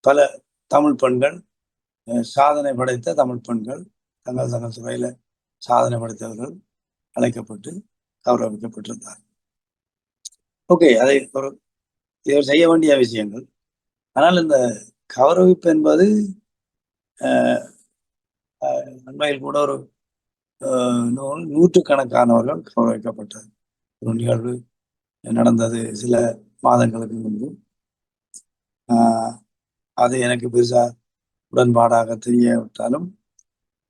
பல தமிழ் பெண்கள், சாதனை படைத்த தமிழ் பெண்கள், தங்கள் தங்கள் துறையில சாதனை படைத்தவர்கள் அழைக்கப்பட்டு கௌரவிக்கப்பட்டிருந்தார். ஓகே, அதை ஒரு இவர் செய்ய வேண்டிய விஷயங்கள். ஆனால் இந்த கௌரவிப்பு என்பது அண்மையில் கூட ஒரு நூற்றுக்கணக்கானவர்கள் கௌரவிக்கப்பட்ட ஒரு நிகழ்வு நடந்தது சில மாதங்களுக்கு முன்பு. அது எனக்கு பெருசா உடன்பாடாக தெரியவிட்டாலும்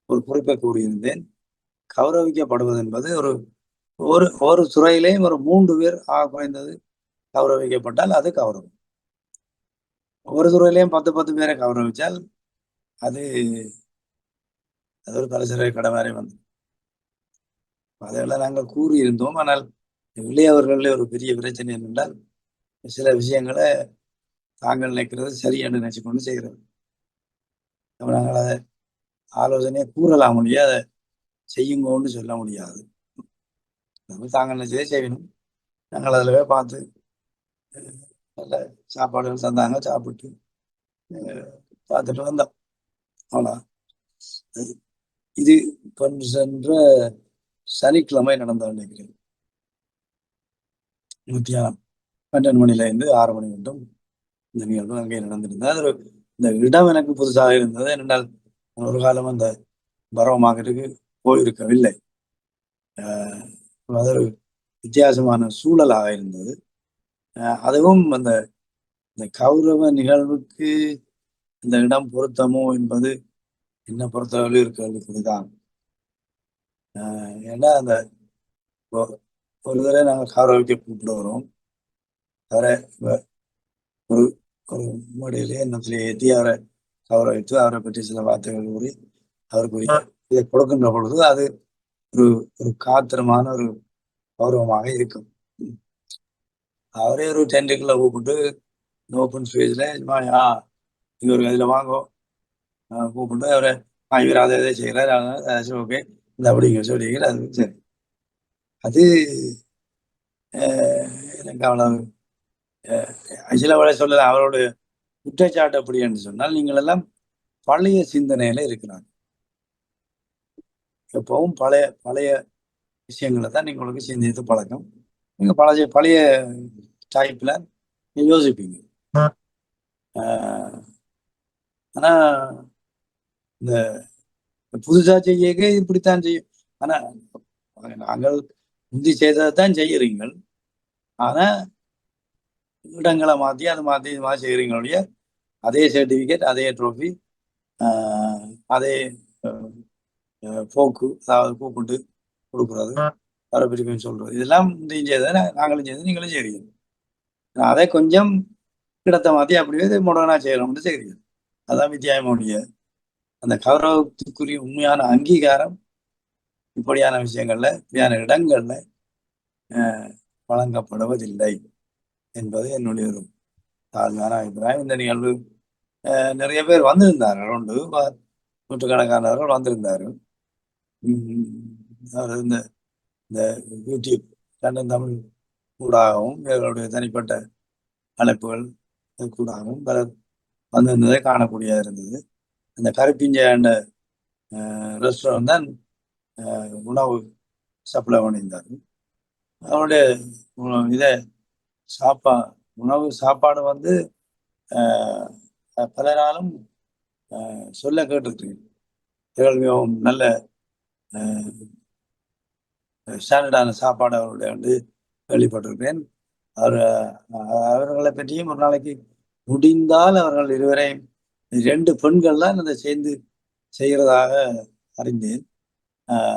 ஒரு குறிப்பை கூறியிருந்தேன். கௌரவிக்கப்படுவது என்பது ஒரு ஒரு ஒரு துறையிலேயும் ஒரு 3 பேர் குறைந்தது கௌரவிக்கப்பட்டால் அது கௌரவம். ஒரு துறையிலையும் 10 பேரை கௌரவிச்சால் அது ஒரு பலசர கடை மாதிரி வந்து அதெல்லாம் நாங்கள் கூறியிருந்தோம். ஆனால் இளையவர்களில் ஒரு பெரிய பிரச்சனை என்னென்றால் சில விஷயங்களை தாங்கள் நினைக்கிறது சரி என்று நினைச்சு கொண்டு செய்கிறது. நாங்கள் அதை ஆலோசனையை கூறலாம் முடியாது, அதை செய்யுங்கன்னு சொல்ல முடியாது. தாங்கள் நினைச்சதே செய்யணும். நாங்கள் அதில் பார்த்து நல்ல சாப்பாடுகள் தந்தாங்க, சாப்பிட்டு பார்த்துட்டு வந்தோம். அவ்வளோ. இது சென்ற சனிக்கிழமை நடந்த நினைக்கிறேன். மத்தியானம் 12 மணிலேருந்து 6 மணி மட்டும் இந்த நிகழ்வு அங்கே நடந்திருந்தது. அது இந்த இடம் எனக்கு புதுசாக இருந்தது. என்னென்றால் ஒரு காலம் அந்த பரவ மார்க்கெட்டுக்கு போயிருக்கவில்லை. அது ஒரு வித்தியாசமான சூழலாக இருந்தது. அதுவும் அந்த கௌரவ நிகழ்வுக்கு இந்த இடம் பொருத்தமோ என்பது என்ன பொறுத்தவரை இருக்கிறதுதான். ஏன்னா அந்த ஒரு தடவை நாங்கள் கௌரவிக்க கூப்பிடுகிறோம். அவரை ஒரு ஒரு முறையிலே எண்ணத்திலே ஏற்றி அவரை கௌரவித்து அவரை பற்றி சில வார்த்தைகள் கூறி அவருக்குரிய இதை கொடுக்கின்ற பொழுது அது ஒரு ஒரு காத்திரமான ஒரு கௌரவமாக இருக்கும். அவரே ஒரு டென்ட்டுக்குள்ள கூப்பிட்டு ஓப்பன் ஸ்பேஸ்ல இங்க ஒரு இதில் வாங்கோ கூப்பிட்டு அவரை இவர் அதை எதை செய்கிறார், ஓகே இந்த அப்படிங்க சொல்லிக்கிற அது சரி. அது எனக்கு அவ்வளவு சில சொல்ல அவருடைய குற்றச்சாட்டு அப்படி என்று சொன்னால் நீங்கள் எல்லாம் பழைய சிந்தனையில இருக்கிறாங்க. எப்பவும் பழைய பழைய விஷயங்களை தான் உங்களுக்கு சிந்தித்து பழக்கம். நீங்க பழைய பழைய டைப்ல யோசிப்பீங்க. ஆனா இந்த புதுசா செய்ய இப்படித்தான் செய்யும். ஆனா நாங்கள் முந்தி செய்ததைத்தான் செய்யறீங்கள். ஆனா இடங்களை மாற்றி அது மாற்றி இது மாதிரி செய்கிறீங்களுடைய அதே சர்டிஃபிகேட், அதே ட்ரோஃபி, அதே போக்கு, அதாவது கூப்பிட்டு கொடுக்குறது, வரப்பிரிக்கும் சொல்றது, இதெல்லாம் முந்தையும் செய்ததை நாங்களும் செய்து நீங்களும் செய்றீங்க. அதை கொஞ்சம் இடத்தை மாற்றி அப்படியே முடனா செய்யணும்னு செய்றீங்க. அதான் வித்தியாசமுடைய அந்த கௌரவத்துக்குரிய உண்மையான அங்கீகாரம் இப்படியான விஷயங்கள்ல இப்படியான இடங்கள்ல வழங்கப்படுவதில்லை என்பது என்னுடைய ஒரு தாழ்மையான அபிப்பிராயம். இந்த நிகழ்வு நிறைய பேர் வந்திருந்தார்கள், உண்டு நூற்றுக்கணக்கானவர்கள் வந்திருந்தார்கள். இந்த இந்த யூடியூப் லண்டன் தமிழ் கூடாகவும் இவர்களுடைய தனிப்பட்ட அழைப்புகள் கூடாகவும் பலர் வந்திருந்ததை காணக்கூடியதாக இருந்தது. அந்த கருப்பிஞ்ச ரெஸ்டாரண்ட் தான் உணவு சப்ளை பண்ணியிருந்தார்கள். அவருடைய இதை உணவு சாப்பாடு வந்து பல நாளும் சொல்ல கேட்டுருக்கேன். மிகவும் நல்ல ஸ்டாண்டர்டான சாப்பாடு அவருடைய வந்து கேள்விப்பட்டிருக்கிறேன். அவர்களை பற்றியும் ஒரு நாளைக்கு முடிந்தால் அவர்கள் இருவரையும் 2 பெண்கள் தான் அதை சேர்ந்து செய்கிறதாக அறிந்தேன்.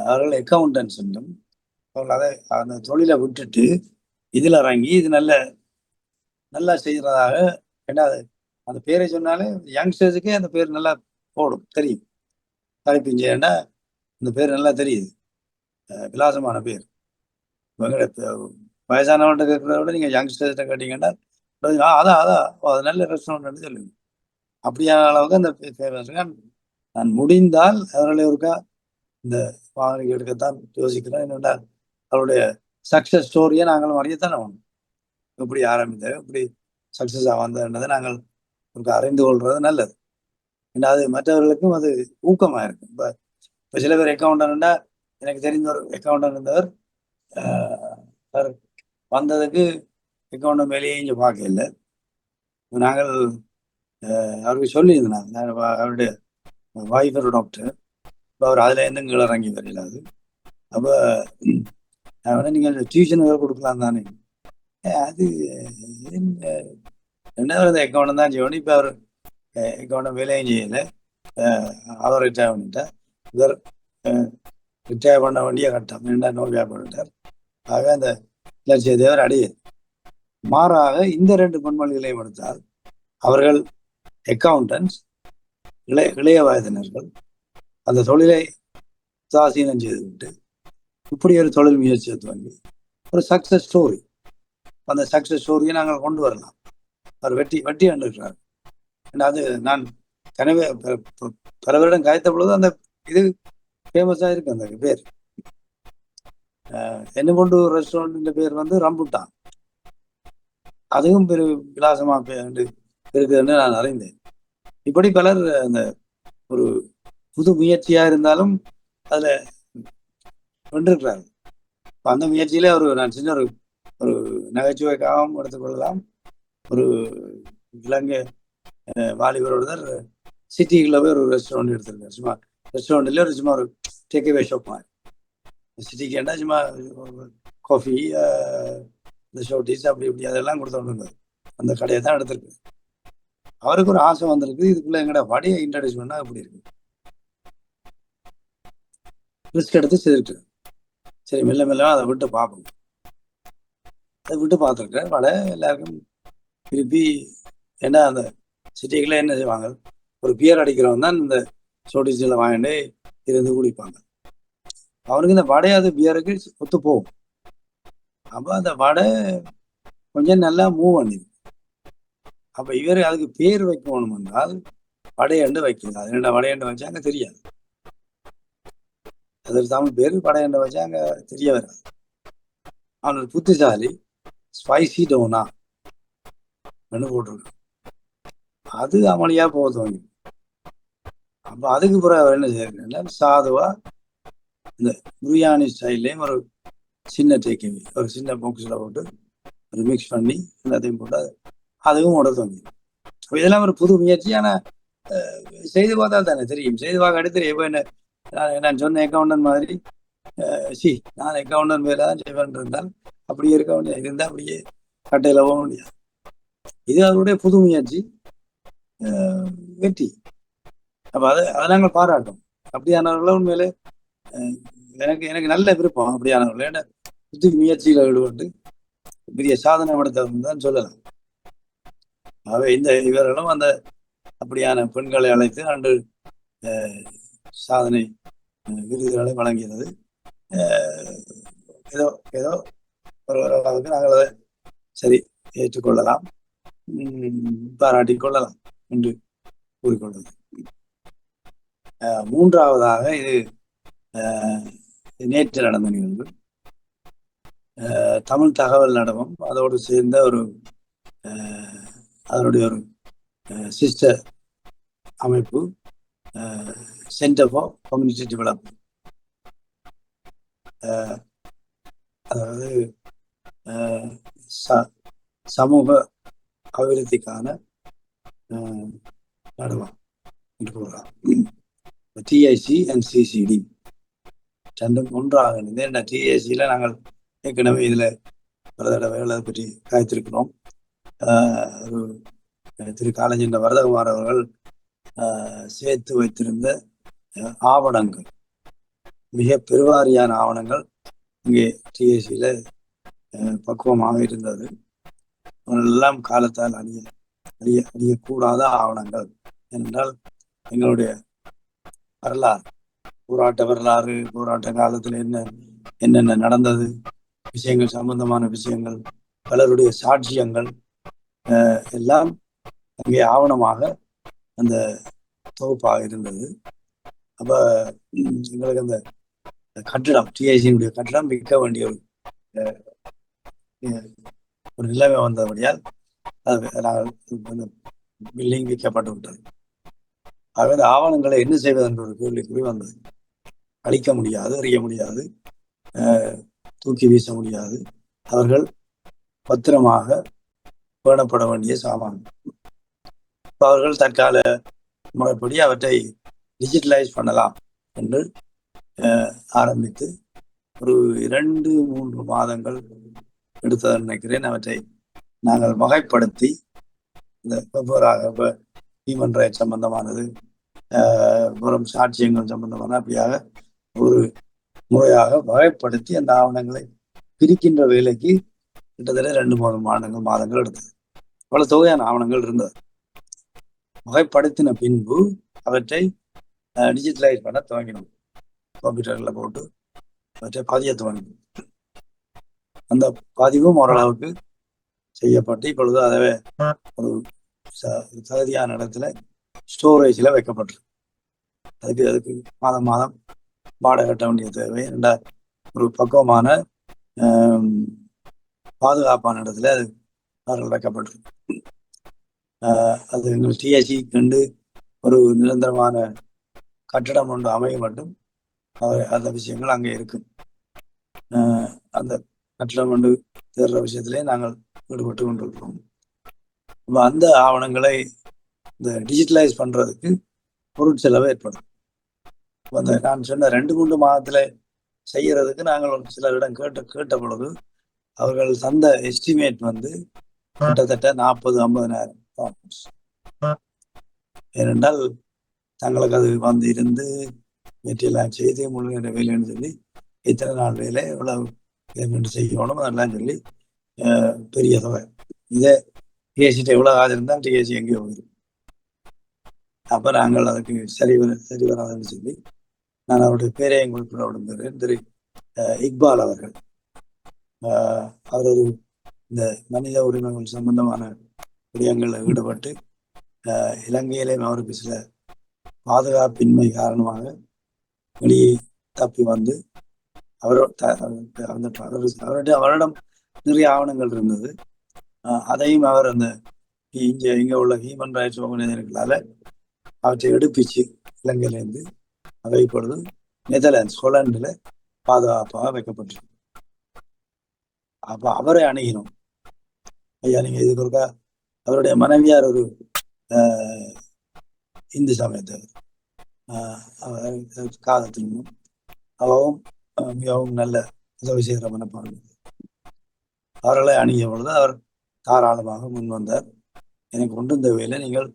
அவர்கள் அக்கௌண்டன்ஸ் என்றும் அவர்கள் அதை அந்த தொழிலை விட்டுட்டு இதில் இறங்கி இது நல்லா செய்கிறதாக. ஏன்னா அந்த பேரை சொன்னாலே யங்ஸ்டர்ஸுக்கே அந்த பேர் நல்லா போடும், தெரியும். கரைப்பிஞ்சேன்னா அந்த பேர் நல்லா தெரியுது, விலாசமான பேர். வயசானவன்கிட்ட கேட்கறத விட நீங்கள் யங்ஸ்டர்ஸ்கிட்ட கேட்டீங்கன்னா அதான் அது நல்ல ரெஸ்டாரண்ட் சொல்லுங்க. அப்படியான அளவுக்கு அந்த ஃபேமஸ். நான் முடிந்தால் அவர்களை ஒருக்கா இந்த வாகனம் எடுக்கத்தான் யோசிக்கிறேன். என்னென்னா அவருடைய சக்ஸஸ் ஸ்டோரியை நாங்களும் அறியத்தானே வேணும். எப்படி ஆரம்பித்தோம், எப்படி சக்ஸஸாக வந்ததுன்றதை நாங்கள் அறிந்து கொள்றது நல்லது. ஏன்னா அது மற்றவர்களுக்கும் அது ஊக்கமா இருக்கும். இப்ப சில பேர் அக்கௌண்டன்டா, எனக்கு தெரிந்த ஒரு அக்கௌண்டன்ட் இருந்தவர் வந்ததுக்கு அக்கௌண்ட் மேலேயே இங்கே பார்க்கல. நாங்கள் அவருக்கு சொல்லியிருந்தேன், அவருடைய வாய்ஃப் ஒரு டாக்டர். இப்போ அவர் அதுல இருந்து கீழே இறங்கி வரையிலாது. அப்போ நீங்கள் டியூஷன் கொடுக்கலாம் தானே. அது ரெண்டாவது அக்கௌண்ட் தான் செய்யணும். இப்போ அவர் அக்கௌண்ட் வேலையும் செய்யலை. அவர் ரிட்டையர் பண்ணிட்டார். இவர் ரிட்டையர் பண்ண வேண்டிய கட்டம் ரெண்டா நோக்கியா பண்ணிட்டார். ஆக அந்த லட்சியத்தை அவர் அடையாது. மாறாக இந்த 2 பொன்மொழிகளையும் எடுத்தால் அவர்கள் அக்கௌண்டன்ஸ், இளைய வயதினர்கள், அந்த தொழிலை சுவாசீனம் செய்துவிட்டு இப்படி ஒரு தொழில் முயற்சியை துவங்கி ஒரு சக்சஸ் ஸ்டோரி, அந்த சக்சஸ் ஸ்டோரியை நாங்கள் கொண்டு வரலாம். அவர் வெட்டி கண்டிருக்கிறார். அது நான் கனவே பல வருடம் காய்த்த பொழுது அந்த இது ஃபேமஸா இருக்கு. அந்த பேர் என்ன கொண்டு ரெஸ்டாரண்ட் பேர் வந்து ரம்புட்டான். அதுவும் பெரு விலாசமா இருக்குதுன்னு நான் அறிந்தேன். இப்படி பலர் அந்த ஒரு புது முயற்சியா இருந்தாலும் அதுல வென்றிருக்கிறார்கள். அந்த முயற்சியில நான் சின்ன ஒரு நகைச்சுவைக்காகவும் எடுத்துக்கொள்ளலாம். ஒரு இலங்கை வாலிபர் ஒருத்தர் சிட்டிக்குள்ள போய் ஒரு ரெஸ்டாரண்ட் எடுத்திருக்காரு. சும்மா ரெஸ்டாரண்ட்ல சும்மா ஒரு டேக்அவே ஷாப் மாதிரி. சிட்டிக்கு என்ன சும்மா காஃபி, இந்த ஷோட்டீஸ் அப்படி இப்படி அதெல்லாம் கொடுத்தோன்னு அந்த கடையை தான் எடுத்திருக்கு. அவருக்கு ஒரு ஆசை வந்திருக்கு, இதுக்குள்ள எங்கட வடையை இன்ட்ரடியூஸ் பண்ணா அப்படி இருக்கு. ரிஸ்க் எடுத்து செய்திருக்கு. சரி, மெல்ல மெல்ல அதை விட்டு பார்ப்போம். அதை விட்டு பார்த்துருக்கேன். வடை எல்லாருக்கும் திருப்பி ஏன்னா அந்த சிட்டிக்குள்ள என்ன செய்வாங்க, ஒரு பியர் அடிக்கிறவன் தான் இந்த ஷோட்டீஸ்ல வாங்கிட்டு இருந்து குடிப்பாங்க. அவனுக்கு இந்த வடை அது பியருக்கு ஒத்து போகும். அப்போ அந்த வடை கொஞ்சம் நல்லா மூவ் பண்ணிடும். அப்ப இவர் அதுக்கு பேர் வைக்கணும் என்றால் வடையண்டு வைக்கல. அது என்ன வடையண்டு வச்சாங்க தெரியாது. அது தமிழ் பேர் வடையண்டு வச்சாங்க தெரிய வராது. அவனோட புத்திசாலி ஸ்பைசி டோனா போட்டிருக்கான். அது அமளியா போதும். அப்ப அதுக்கு பிறகு அவர் என்ன செய்யறதுன்னா சாதுவா இந்த பிரியாணி ஸ்டைல்லையும் ஒரு சின்ன டேக்கிங், ஒரு சின்ன பாக்ஸ்ல போட்டு ஒரு மிக்ஸ் பண்ணி எல்லாத்தையும் போட்டு அதுவும் உடல். இதெல்லாம் ஒரு புது முயற்சி. ஆனா செய்து பார்த்தா தானே தெரியும். செய்து பார்க்க அடுத்து எப்போ என்ன நான் சொன்ன அக்கௌண்டன்ட் மாதிரி நான் அக்கௌண்டன்ட் வேலை தான் செய்வேன் இருந்தால் அப்படியே இருக்க முடியாது. இருந்தால் அப்படியே கட்டையில போக முடியாது. இது அவருடைய புது முயற்சி, வெற்றி. அப்ப அதை நாங்கள் பாராட்டும். அப்படியானவர்கள உண்மையிலே எனக்கு நல்ல விருப்பம். அப்படியானவர்கள் ஏன்னா புது முயற்சியில் ஈடுபட்டு பெரிய சாதனை படுத்தவங்க தான் சொல்லலாம். ஆகவே இவர்களும் அந்த அப்படியான பெண்களை அழைத்து 2 சாதனை விருதுகளை வழங்கியது. ஏதோ ஏதோ ஒரு அளவுக்கு நாங்கள் அதை சரி ஏற்றுக்கொள்ளலாம், பாராட்டிக் கொள்ளலாம் என்று கூறிக்கொள்வது. மூன்றாவதாக இது நேற்று நடந்த நிகழ்வு. தமிழ் தகவல் நடனம் அதோடு சேர்ந்த ஒரு அதனுடைய ஒரு சிஸ்டர் அமைப்பு சென்டர் ஃபார் கம்யூனிட்டி டெவலப்மெண்ட், அதாவது சமூக அபிவிருத்திக்கான நடுவம் என்று கூறலாம். டிஐசி அண்ட் சிசிடி ரெண்டும் ஒன்றாக இருந்தது. என்ன டிஐசியில நாங்கள் ஏற்கனவே இதுல பல தடவைகள் அதை பற்றி காய்த்திருக்கிறோம். திரு காலஞ்சென்ற வரதகுமார் அவர்கள் சேர்த்து வைத்திருந்த ஆவணங்கள், மிக பெருவாரியான ஆவணங்கள் இங்கே டிஎஸ்சியில பக்குவமாக இருந்தது. எல்லாம் காலத்தால் அழியக்கூடாத ஆவணங்கள். ஏனென்றால் எங்களுடைய வரலாறு, போராட்ட காலத்தில் என்னென்ன நடந்தது, விஷயங்கள், சம்பந்தமான விஷயங்கள், பலருடைய சாட்சியங்கள் எல்லாம் அங்கே ஆவணமாக அந்த தொகுப்பாக இருந்தது. அப்ப எங்களுக்கு அந்த கட்டிடம், டிஐசியினுடைய கட்டிடம் விற்க வேண்டிய ஒரு நிலைமை வந்தபடியால் நாங்கள் பில்டிங் விற்கப்பட்டு விட்டது. ஆகவே ஆவணங்களை என்ன செய்வது என்ற ஒரு கேள்விக்குறி வந்தது. அழிக்க முடியாது, எறிய முடியாது, தூக்கி வீச முடியாது. அவர்கள் பத்திரமாக பேணப்பட வேண்டிய சாமான். அவர்கள் தற்கால முறைப்படி அவற்றை டிஜிட்டலைஸ் பண்ணலாம் என்று ஆரம்பித்து ஒரு 2-3 மாதங்கள் எடுத்தது நினைக்கிறேன். அவற்றை நாங்கள் வகைப்படுத்தி இந்த வெவ்வேறாக ஹியூமன் ரைட்ஸ் சம்பந்தமானது, வெறும் சாட்சியங்கள் சம்பந்தமான அப்படியாக ஒரு முறையாக வகைப்படுத்தி அந்த ஆவணங்களை பிரிக்கின்ற வேலைக்கு கிட்டத்தட்ட 2-3 மாதங்கள் எடுத்தது. பல தொகையான ஆவணங்கள் இருந்தது. வகைப்படுத்தின பின்பு அவற்றை டிஜிட்டலைஸ் பண்ண துவங்கினோம். கம்ப்யூட்டரில் போட்டு அவற்றை பதிய துவங்கினோம். அந்த பதிவும் ஓரளவுக்கு செய்யப்பட்டு இப்பொழுது அதவே ஒரு தகுதியான இடத்துல ஸ்டோரேஜில் வைக்கப்பட்டிருக்கு. அதுக்கு மாதம் மாதம் வாடகை கட்ட வேண்டிய தேவை. ஒரு பக்குவமான பாதுகாப்பான இடத்துல அது அவர்கள் வைக்கப்பட்டிருக்கு. அது எங்கள் டிஎஸ்சி கண்டு ஒரு நிரந்தரமான கட்டடம் ஒன்று அமைய மட்டும் அந்த விஷயங்கள் அங்கே இருக்கும். அந்த கட்டடம் ஒன்று தேடுற விஷயத்திலே நாங்கள் ஈடுபட்டு கொண்டிருக்கிறோம். அந்த ஆவணங்களை இந்த டிஜிட்டலைஸ் பண்றதுக்கு பொருட்செலவு ஏற்படும். அந்த நான் சொன்ன 2-3 மாதத்துல செய்யறதுக்கு நாங்கள் ஒரு சிலரிடம் கேட்ட பொழுது அவர்கள் தந்த எஸ்டிமேட் கிட்டத்தட்ட 40-50,000 பவுண்ட்ஸ். ஏனென்றால் தங்களுக்கு அது இருந்து வெற்றியெல்லாம் செய்து முழு நேர வேலைன்னு சொல்லி இத்தனை நாள் வேலை எவ்வளவு பேமெண்ட் செய்யணும் அதெல்லாம் சொல்லி பெரிய தொகை. இதே டிஎஸ்சிட்ட எவ்வளவு ஆகிருந்தால் டிஎஸ்சி எங்கேயோ போயிடும். அப்ப நாங்கள் அதுக்கு சரி வராதுன்னு சொல்லி நான் அவருடைய பேரையும் குறிப்பிட திரு இக்பால் அவர்கள். அவர் ஒரு இந்த மனித உரிமைகள் சம்பந்தமான விடயங்களில் ஈடுபட்டு இலங்கையிலேயும் அவருக்கு சில பாதுகாப்பின்மை காரணமாக வெளியே தப்பி வந்து அவரிடம் நிறைய ஆவணங்கள் இருந்தது. அதையும் அவர் அந்த இங்க உள்ள ஹியூமன் ரைட்ஸ் ஆர்கனைசேஷன்களால அவற்றை எடுப்பிச்சு இலங்கையிலேருந்து அவை இப்பொழுது நெதர்லாந்து ஹொலாண்டில் பாதுகாப்பாக வைக்கப்பட்டிருக்கு. அப்ப அவரை அணுகினோம். ஐயா, நீங்க இதுக்கு ஒருக்கா அவருடைய மனைவியார் ஒரு இந்து சமயத்தவர், காலத்திலும் அவவும் மிகவும் நல்ல உதவி செய்கிற மனப்பான்மை. அவர்களை அணுகிய பொழுது அவர் தாராளமாக முன் வந்தார். எனக்கு கொண்டு இந்த வேலை நீங்கள்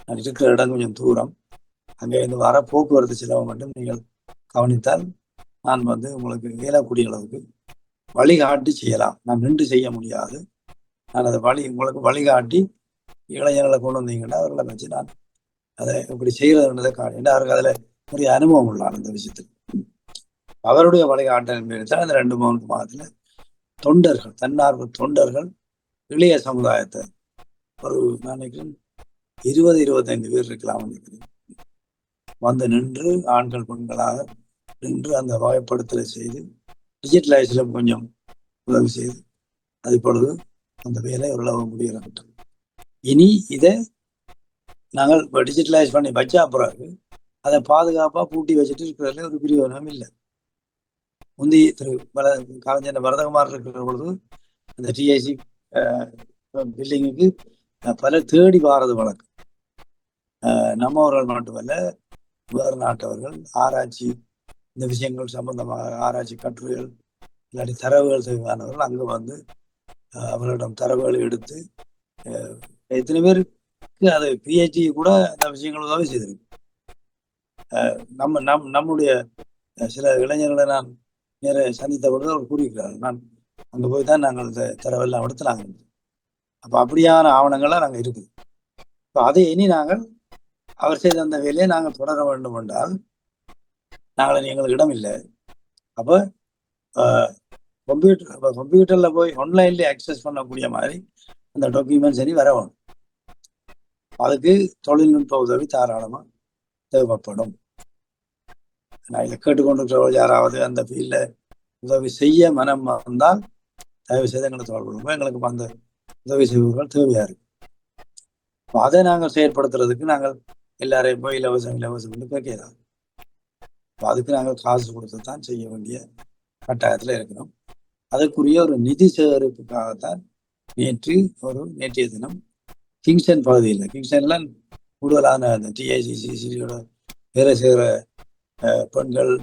நான் இருக்கிற இடம் கொஞ்சம் தூரம், அங்கே இருந்து வர போக்குவரத்து செலவு மட்டும் நீங்கள் கவனித்தால் நான் உங்களுக்கு இயலக்கூடிய அளவுக்கு வழிகாட்டி செய்யலாம். நான் நின்று செய்ய முடியாது. நான் அதை உங்களுக்கு வழிகாட்டி இளைஞர்களை கொண்டு வந்தீங்கன்னா அவர்களை வச்சு நான் அதை இப்படி செய்யறதுன்றதை காட்டி அவருக்கு அதில் நிறைய அனுபவம் உள்ளார் அந்த விஷயத்தில். அவருடைய வழிகாட்டல் தான் அந்த 2-3 மாதத்துல தொண்டர்கள், தன்னார்வ தொண்டர்கள், இளைய சமுதாயத்தை ஒரு நான் நினைக்கிறேன் 20-25 பேர் இருக்கலாம் நினைக்கிறேன், நின்று ஆண்கள் பெண்களாக நின்று அந்த வகைப்படுத்தலை செய்து டிஜிட்டலைஸ்ல கொஞ்சம் உதவி செய்து அது இப்பொழுது அந்த வேலை ஓரளவு முடியலாம். இனி இதை நாங்கள் டிஜிட்டலைஸ் பண்ணி வச்சா பிறகு அதை பாதுகாப்பா பூட்டி வச்சுட்டு இருக்கிறதுல ஒரு பிரயோஜனம் இல்லை. முந்தி திரு கலைஞர் வரதகுமார் இருக்கிற பொழுது அந்த டிஐசி பில்டிங்குக்கு பல தேடி வாரது வழக்கம். நம்மவர்கள் மட்டுமல்ல, வேறு நாட்டவர்கள் ஆராய்ச்சி இந்த விஷயங்கள் சம்பந்தமாக ஆராய்ச்சி கட்டுரைகள் இல்லாட்டி தரவுகள் தேவையானவர்கள் அங்கே அவர்களிடம் தரவுகளை எடுத்து எத்தனை பேருக்கு அது பிஹெச்டி கூட அந்த விஷயங்கள் உதவி செய்திருக்கு. நம்முடைய சில இளைஞர்களை நான் நேர சந்தித்த பொழுது அவர் கூறியிருக்கிறார்கள், நான் அங்கே போய் தான் நாங்கள் இந்த தரவெல்லாம் எடுத்து நாங்கள் அப்போ அப்படியான ஆவணங்கள்லாம் நாங்கள் இருக்குது. இப்போ அதை இனி நாங்கள் அவர் செய்த அந்த வேலையை நாங்கள் தொடர வேண்டும் என்றால் நாங்கள் எங்களுக்கு இடம் இல்லை. அப்போ கம்ப்யூட்டர்ல போய் ஆன்லைன்ல ஆக்சஸ் பண்ணக்கூடிய மாதிரி அந்த டாக்குமெண்ட்ஸ் இனி வரணும். அதுக்கு தொழில்நுட்ப உதவி தாராளமா தேவைப்படும். நான் இதை கேட்டுக்கொண்டிருக்கிறவர்கள் யாராவது அந்த ஃபீல்ட உதவி செய்ய மனம் வந்தால் தயவு செய்து எங்களை தொடர்பு, எங்களுக்கு அந்த உதவி செய்வர்கள் தேவையா இருக்கு. அதை நாங்கள் செயற்படுத்துறதுக்கு நாங்கள் எல்லாரையும் போய் இலவசம் இலவசம் கேட்கலாம். அதுக்கு நாங்கள் காசு கொடுத்து தான் செய்ய வேண்டிய கட்டாயத்தில் இருக்கிறோம். அதற்குரிய ஒரு நிதி சேகரிப்புக்காகத்தான் நேற்றைய தினம் கிங்ஸ்டன் பகுதியில், கிங்ஸ்டன்ல கூடுதலான அந்த டிஐசிசிசியோட வேலை செய்கிற பெண்கள்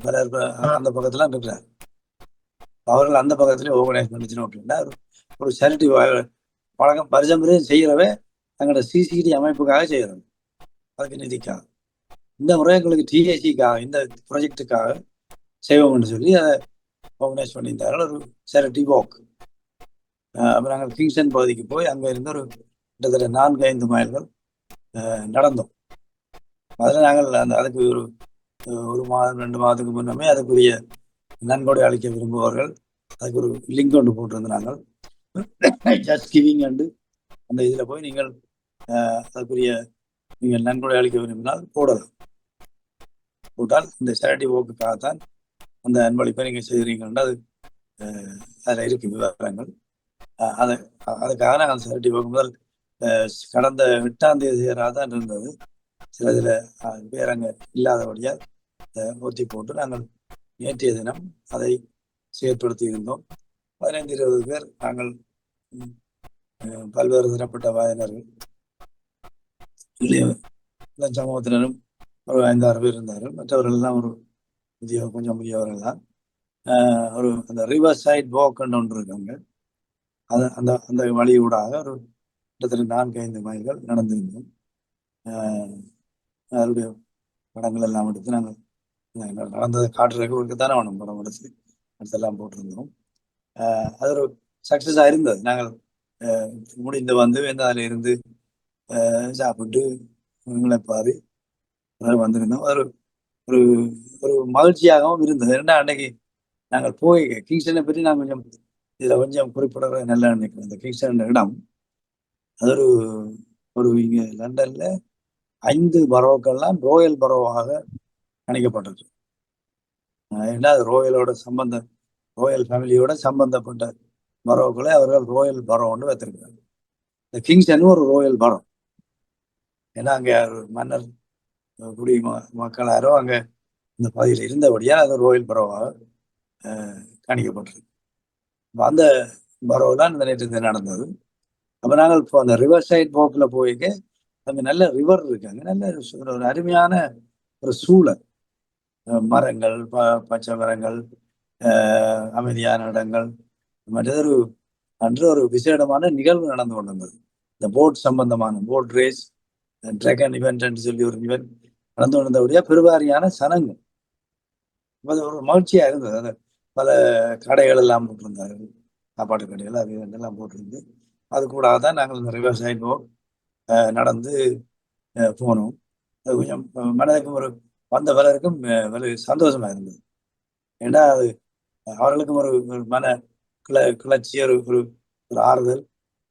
பலர் அந்த பக்கத்துல இருக்கிறார். அவர்கள் அந்த பக்கத்துல ஆர்கனைஸ் பண்ணிச்சுன்னு அப்படின்னா ஒரு சேரிட்டி பழக்கம் பரிசம்பரையும் செய்கிறவே தங்களோட சிசிடி அமைப்புக்காக செய்யறது, அதுக்கு நிதிக்காக. இந்த முறை எங்களுக்கு டிஐசிக்காக இந்த ப்ராஜெக்டுக்காக செய்வோம்னு சொல்லி அதை ஆர்கனைஸ் பண்ணியிருந்தார்கள், ஒரு சேரிட்டி வாக். அப்போ நாங்கள் கிங்ஸ்டன் பகுதிக்கு போய் அங்கே இருந்து ஒரு கிட்டத்தட்ட 4-5 மைல்கள் நடந்தோம். அதில் நாங்கள் அதுக்கு ஒரு மாதம் 2 மாதத்துக்கு முன்னமே அதுக்குரிய நன்கொடை அளிக்க விரும்புவார்கள் அதுக்கு ஒரு லிங்க் ஒன்று போட்டிருந்து நாங்கள் ஜஸ்ட் கிவிங் அண்டு அந்த இதில் போய் நீங்கள் அதுக்குரிய நீங்கள் நன்கொடை அளிக்க விரும்பினால் போடலாம். போட்டால் இந்த சேரிட்டி ஒர்க்குக்காகத்தான் அந்த அன்பளிப்பை நீங்கள் செய்கிறீங்கன்னா அது அதில் இருக்கு விவரங்கள். அதுக்காக நாங்கள் சேரிட்டி ஒர்க் முதல் கடந்த 8ஆம் தேதி தான் இருந்தது. சில இதில் பேர் அங்கே இல்லாதபடியால் ஒத்தி போட்டு நாங்கள் நேற்றைய தினம் அதை செயற்படுத்தி இருந்தோம். 15-20 பேர் நாங்கள் பல்வேறு தரப்பட்ட வாயனர்கள் சமூகத்தினரும் ஒரு 5-6 பேர் இருந்தார்கள். மற்றவர்கள் எல்லாம் ஒரு கொஞ்சம் முதியவர்கள் தான். ஒரு அந்த ரிவர் சைட் வாக்ன்னு ஒன்று இருக்காங்க, அந்த அந்த வழியூடாக ஒரு கிட்டத்தட்ட 4-5 மைல்கள் நடந்திருந்தோம். அதனுடைய படங்கள் எல்லாம் எடுத்து நாங்கள் நடந்ததை காட்டுறதுக்கு தானே வேணும், படம் எடுத்து அடுத்தெல்லாம் போட்டிருந்தோம். அது ஒரு சக்ஸஸாக இருந்தது. நாங்கள் முடிந்து வந்து அதில் இருந்து சாப்பிட்டு பாரு வந்திருந்தோம். ஒரு ஒரு ஒரு மகிழ்ச்சியாகவும் இருந்தது. ஏன்னா அன்னைக்கு நாங்கள் போய் கிங்ஸ்டனை பற்றி நான் கொஞ்சம் இதில் கொஞ்சம் குறிப்பிட நல்லா நினைக்கிறேன். இந்த கிங்ஸ்டன் இடம் அது ஒரு இங்கே லண்டன்ல 5 பரோக்கள்லாம் ரோயல் பரோவாக கணிக்கப்பட்டது. ஏன்னா அது ரோயல் ஃபேமிலியோட சம்பந்தப்பட்ட பரோக்களை அவர்கள் ரோயல் பரோன்னு வைத்திருக்கிறாங்க. இந்த கிங்ஸ்டன் ஒரு ரோயல் பரோ. ஏன்னா அங்கே மன்னர் குடி மக்களாரோ அங்கே இந்த பகுதியில் இருந்தபடியாக அது ரோயல் பரோவாக கணிக்கப்பட்டிருக்கு. அந்த பரோ தான் இந்த நேற்று நடந்தது. அப்போ நாங்கள் இப்போ அந்த ரிவர் சைட் போக்கில் போய்க்க அங்கே நல்ல ரிவர் இருக்காங்க, நல்ல ஒரு அருமையான ஒரு சூழல், மரங்கள், பச்சை மரங்கள், அமைதியான இடங்கள். மற்றது அன்று ஒரு விசேடமான நிகழ்வு நடந்து கொண்டிருந்தது. இந்த போட் சம்பந்தமான போட் ரேஸ், டிராகன் இவெண்ட் சொல்லி ஒரு இவெண்ட் நடந்து கொண்டிருந்தபடியா பெருவாரியான சனங்கள். அது ஒரு மகிழ்ச்சியா இருந்தது. அது பல கடைகள் எல்லாம் போட்டிருந்தார்கள், சாப்பாட்டு கடைகள் அது எல்லாம் போட்டிருந்து அது கூட தான் நாங்கள் இந்த ரிவர் சைட் போட் நடந்து போனோம். அது கொஞ்சம் மனதுக்கும் ஒரு வந்த பலருக்கும் சந்தோஷமா இருந்தது. ஏன்னா அது அவர்களுக்கும் ஒரு மன கிளர்ச்சி, ஒரு ஆறுதல்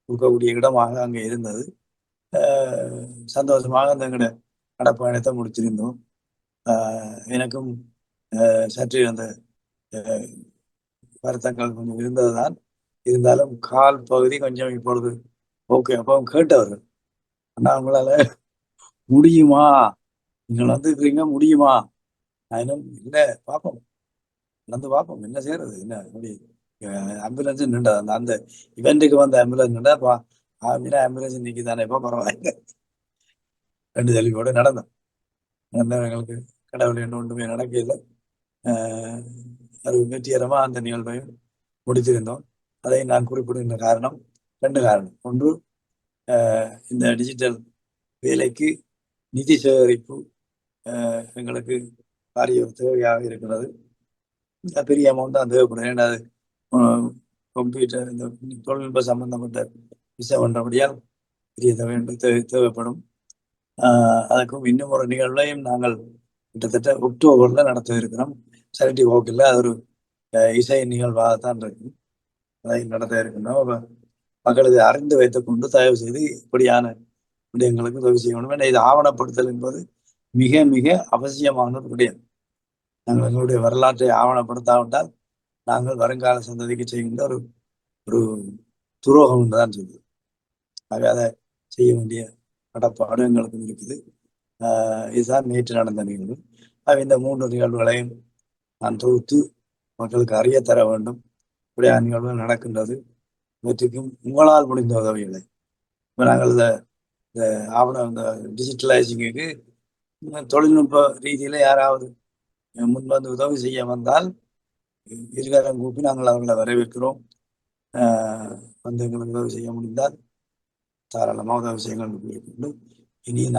கொடுக்கக்கூடிய இடமாக அங்கே இருந்தது. சந்தோஷமாக அந்த எங்களோட நடப்பயணத்தை முடிச்சிருந்தோம். எனக்கும் சற்று அந்த வருத்தங்கள் கொஞ்சம் இருந்ததுதான். இருந்தாலும் கால் பகுதி கொஞ்சம் இப்பொழுது ஓகே. அப்போ கேட்டவர்கள், அண்ணா உங்களால முடியுமா, நீங்கள் வந்துருக்கிறீங்க முடியுமா? நான் இன்னும் இல்லை, பார்ப்போம், நடந்து பார்ப்போம், என்ன செய்யறது, என்ன அப்படி ஆம்புலன்ஸ் நின்றா அந்த இவெண்ட்டுக்கு வந்த ஆம்புலன்ஸ் நின்றா ஆம்புலன்ஸ் இன்னைக்கு தானே, இப்போ பரவாயில்ல 2 தெளிவோடு நடந்தோம். எங்களுக்கு கடவுள் என்ன ஒன்றுமே நடக்கல. அது வெற்றிகரமாக அந்த நிகழ்வையும் முடித்திருந்தோம். அதை நான் குறிப்பிடுகின்ற காரணம் 2 காரணம். ஒன்று, இந்த டிஜிட்டல் வேலைக்கு நிதி சேகரிப்பு எங்களுக்கு பாரிய தேவையாக இருக்கிறது. பெரிய அமௌண்ட் தான் தேவைப்படும். ஏன்னா அது கம்ப்யூட்டர் இந்த தொழில்நுட்ப சம்பந்தப்பட்ட விஷயம் பண்ணுறபடியால் பெரிய தேவைப்படும். அதுக்கும் இன்னும் ஒரு நிகழ்வையும் நாங்கள் கிட்டத்தட்ட அக்டோபர்ல நடத்த இருக்கிறோம். சேரிட்டி வாக்கில் அது ஒரு இசை நிகழ்வாகத்தான் இருக்கு, அதை நடத்த இருக்கின்றோம். மக்களுக்கு அறிந்து வைத்துக் கொண்டு தயவு செய்து இப்படியான விடயங்களுக்கு உதவி செய்யணும். இது ஆவணப்படுத்தல் என்பது மிக மிக அவசியமான ஒரு விடயம். நாங்கள் எங்களுடைய வரலாற்றை ஆவணப்படுத்தாவிட்டால் நாங்கள் வருங்கால சந்ததிக்கு செய்கின்ற ஒரு துரோகம் என்றுதான் சொல்லுது. ஆக அதை செய்ய வேண்டிய கடப்பாடு எங்களுக்கும் இருக்குது. இதுதான் நேற்று நடந்த நிகழ்வு. இந்த 3 நிகழ்வுகளையும் நான் தொகுத்து மக்களுக்கு அறிய தர வேண்டும். இப்படியா நிகழ்வுகள் நடக்கின்றது. இவற்றுக்கும் உங்களால் முடிந்த உதவிகளை இப்போ நாங்கள் இந்த ஆவணம் இந்த டிஜிட்டலைசிங்குக்கு தொழில்நுட்ப ரீதியில யாராவது முன்வந்து உதவி செய்ய வந்தால் இருகரம் கூப்பி நாங்கள் அவர்களை வரவேற்கிறோம். வந்து எங்களுக்கு உதவி செய்ய முடிந்தால் தாராளமாக உதவி செய்யுங்கள். இனி